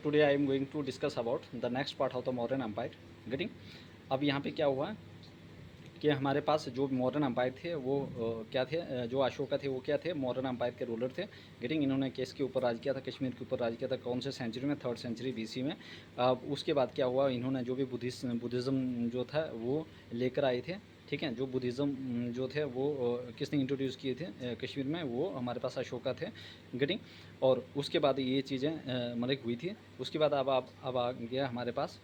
today I am going to discuss about the next part of the modern empire. Getting अब यहाँ पे क्या हुआ कि हमारे पास जो मॉडर्न एम्पायर थे वो क्या थे, जो अशोका थे वो क्या थे, मॉडर्न एम्पायर के रूलर थे। गेटिंग इन्होंने किस के ऊपर राज किया था, कश्मीर के ऊपर राज किया था, कौन से सेंचुरी में, 3rd सेंचुरी BC में। उसके बाद क्या हुआ, इन्होंने जो भी बुद्धिज़्म जो था वो लेकर आए थे। ठीक है, जो बुद्धिज़्म जो थे वो किसने इंट्रोड्यूस किए थे कश्मीर में, वो हमारे पास अशोका थे। गेटिंग और उसके बाद ये चीज़ें मतलब हुई थी। उसके बाद अब आ गया हमारे पास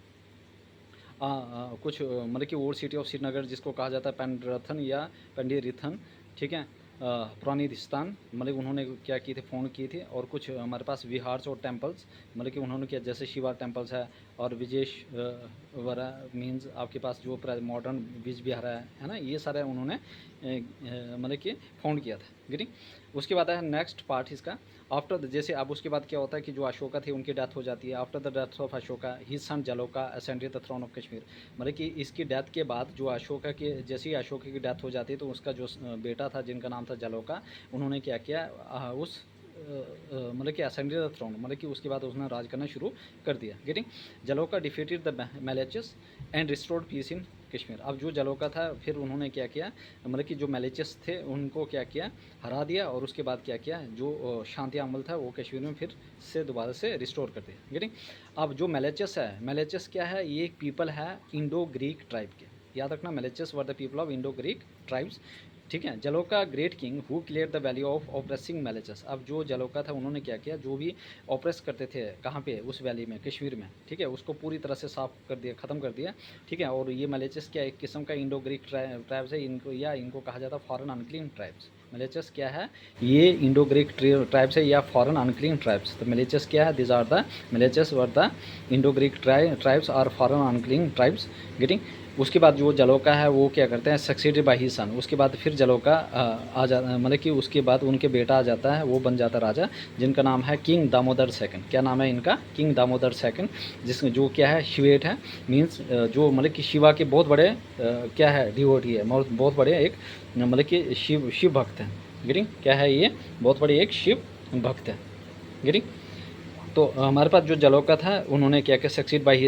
कुछ मतलब कि ओल्ड सिटी ऑफ श्रीनगर जिसको कहा जाता है पेंडरथन या पेंडीरिथन। ठीक है, पुरानीस्तान मतलब उन्होंने क्या किए थे, फाउंड किए थे। और कुछ हमारे पास विहार्स और टेम्पल्स मतलब कि उन्होंने किया, जैसे शिवा टेम्पल्स है और विजेश वरा मीन्स आपके पास जो मॉडर्न बीज विहार है ना, ये सारे उन्होंने मतलब कि फाउंड किया था। गेटिंग उसके बाद है नेक्स्ट पार्ट इसका आफ्टर जैसे अब उसके बाद क्या होता है कि जो अशोका थे उनकी डेथ हो जाती है। After the death of Ashoka his son Jaloka ascended the throne of Kashmir. मतलब कि इसकी डेथ के बाद जो अशोका के जैसे ही अशोका की डेथ हो जाती है तो उसका जो बेटा था जिनका नाम था जलोका, उन्होंने क्या किया उस मतलब कि असेंडेड द थ्रोन मतलब कि उसके बाद उसने राज करना शुरू कर दिया। Getting Jaloka defeated the Mlecchas and restored peace in Kashmir. अब जो जलोका था फिर उन्होंने क्या किया, मतलब कि जो मैलेचस थे उनको क्या किया, हरा दिया। और उसके बाद क्या किया, जो शांति अमल था वो कश्मीर में फिर से दोबारा से रिस्टोर कर दिया। गेटिंग अब जो मैलेचस है, मैलेचस क्या है, ये एक पीपल है इंडो ग्रीक ट्राइब के। याद रखना, Mlecchas were the people of Indo Greek tribes. ठीक है, Jaloka great king who clear the value of oppressing Mlecchas. अब जो जलोका था उन्होंने क्या किया, जो भी ऑपरेस करते थे कहाँ पे, उस वैली में, कश्मीर में। ठीक है, उसको पूरी तरह से साफ कर दिया, ख़त्म कर दिया। ठीक है, और ये मैलेचस क्या एक किस्म का इंडो ग्रीक ट्राइब्स है, इनको कहा जाता है फॉरेन अनक्लीन ट्राइब्स। मैलेचस क्या है, ये इंडो ग्रीक ट्राइब्स है या फॉरेन अनक्लीन ट्राइब्स। तो मैलेचस क्या है, this are the Mlecchas were the Indo Greek tribes are foreign unclean tribes. Getting उसके बाद जो जलोका है वो क्या करते हैं, सक्सेडेड बाय हिज सन। उसके बाद फिर जलोका आ जाता मतलब कि उसके बाद उनके बेटा आ जाता है, वो बन जाता है राजा, जिनका नाम है किंग दामोदर सेकंड। क्या नाम है इनका, किंग दामोदर सेकंड, जिसमें जो क्या है शिवेट है, मीन्स जो मतलब कि शिवा के बहुत बड़े क्या है डिवोटी है, बहुत बड़े एक मतलब कि शिव भक्त हैं। गेटिंग क्या है, ये बहुत बड़े एक शिव भक्त है। गेटिंग तो हमारे पास जो जलोका था उन्होंने क्या किया, succeed by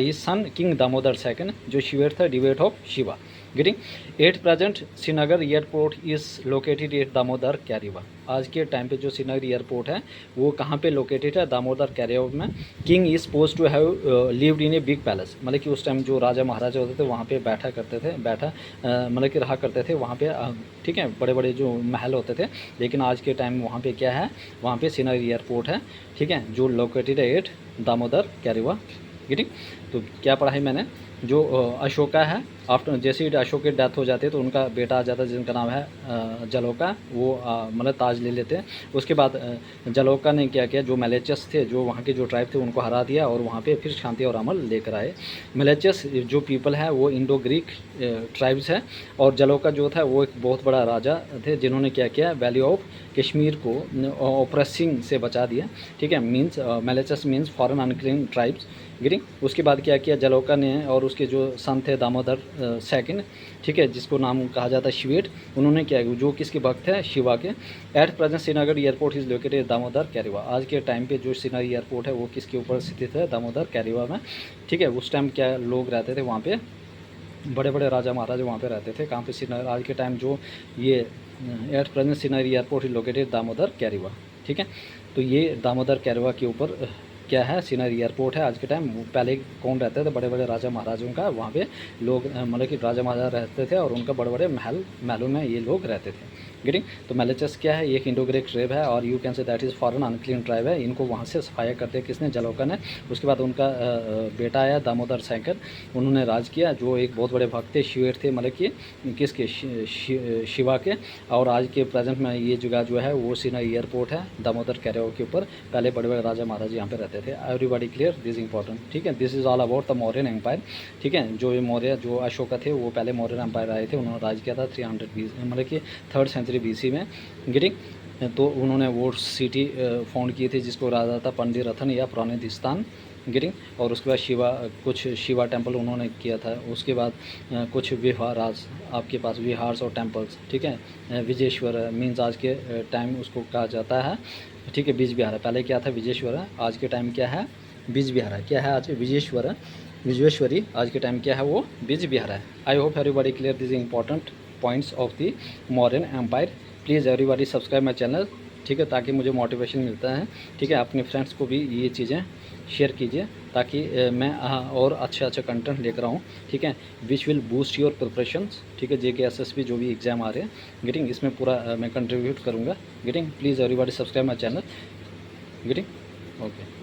his son king Damodar second, जो शिवेट था devotee of Shiva. Getting at present Srinagar airport is located at Damodar Karewa. आज के टाइम पे जो श्रीनगर एयरपोर्ट है वो कहाँ पे लोकेटेड है, दामोदर कैरिवा में। King is suppose to have lived in a big palace. मतलब कि उस टाइम जो राजा महाराजा होते थे वहाँ पे बैठा करते थे, मतलब कि रहा करते थे वहाँ पे। ठीक है, बड़े बड़े जो महल होते थे। लेकिन आज के टाइम वहाँ पे क्या है, वहाँ पे श्रीनगर एयरपोर्ट है। ठीक है, जो लोकेटेड है एट दामोदर कैरिवा। गेटिंग तो क्या पढ़ा है मैंने, जो अशोका है, आफ्टर जैसे ही अशोक की डेथ हो जाती है तो उनका बेटा आ जाता है जिनका नाम है जलोका, वो मतलब ताज ले लेते हैं। उसके बाद जलोका ने क्या किया, जो मैलेचस थे, जो वहाँ के जो ट्राइब थे, उनको हरा दिया और वहाँ पे फिर शांति और अमल लेकर आए। मैलेचस जो पीपल है वो इंडो ग्रीक ट्राइब्स है। और जलोका जो था वो एक बहुत बड़ा राजा थे जिन्होंने क्या किया, वैली ऑफ कश्मीर को ऑपरेसिंग से बचा दिया। ठीक है, means Mlecchas means foreign unclean tribes. गिरिंग उसके बाद क्या किया जलोका ने, और उसके जो सन थे दामोदर सेकंड, ठीक है, जिसको नाम कहा जाता है शिवेट, उन्होंने क्या, जो किसके भक्त है, शिवा के। At present Srinagar airport is located Damodar Karewa. आज के टाइम पे जो श्रीनगर एयरपोर्ट है वो किसके ऊपर स्थित है, दामोदर कैरिवा में। ठीक है, उस टाइम क्या लोग रहते थे वहाँ पे, बड़े बड़े राजा महाराजा वहाँ पे रहते थे। कहाँ पे, श्रीनगर। आज के टाइम जो ये at present Srinagar airport is located Damodar Karewa. ठीक है, तो ये दामोदर कैरिवा के ऊपर क्या है, श्रीनगर एयरपोर्ट है आज के टाइम। पहले कौन रहते थे, बड़े बड़े राजा महाराजों का वहाँ पे लोग मतलब कि राजा महाराजा रहते थे और उनका बड़े बड़े महलों में ये लोग रहते थे। गेटिंग तो मैलेचस क्या है, एक इंडो ग्रीक ट्राइब है और you can say that is foreign unclean tribe है। इनको वहाँ से सफाया करते किसने, जलोका ने। उसके बाद उनका बेटा आया दामोदर सेकंड, उन्होंने राज किया, जो एक बहुत बड़े भक्त थे, शिवेट थे, मतलब कि किसके, शिवा के। और आज के प्रेजेंट में ये जगह जो है वो श्रीनगर एयरपोर्ट है दामोदर कैरिवा के ऊपर। पहले बड़े बड़े राजा महाराजा यहाँ पे रहते थे। Everybody clear, this important. ठीक है, this is all about the Mauryan empire. ठीक है, जो ये मौर्य जो अशोका थे वो पहले मौर्यन एम्पायर आए थे, उन्होंने राज किया था 300 BC मतलब कि 3rd सेंचुरी BC में। गेटिंग तो उन्होंने वो सिटी फाउंड की थी जिसको कहा जाता है पंडिरथन या प्राणिधिस्थान गेटिंग। और उसके बाद कुछ शिवा टेम्पल उन्होंने किया था। उसके बाद कुछ विहारास आपके पास विहार्स और टेम्पल्स, ठीक है। विजेश्वर मीन्स आज के टाइम उसको कहा जाता है, ठीक है, बीज विहार। पहले क्या था, विजेश्वर, आज के टाइम क्या है, बीज विहार है। क्या है आज, विजेश्वर, विश्वेश्वरी, आज के टाइम क्या है, वो बीज विहार है। I hope everybody clear this important points of the Mauryan empire. Please everybody subscribe my channel, ठीक है, ताकि मुझे मोटिवेशन मिलता है, ठीक है। अपने फ्रेंड्स को भी ये चीज़ें शेयर कीजिए ताकि मैं और अच्छे कंटेंट लेकर आऊँ, ठीक है, which will boost your preparations, ठीक है। JK SSB जो भी एग्ज़ाम आ रहे हैं गेटिंग, इसमें पूरा मैं कंट्रीब्यूट करूँगा getting. Please everybody subscribe my channel getting. Okay.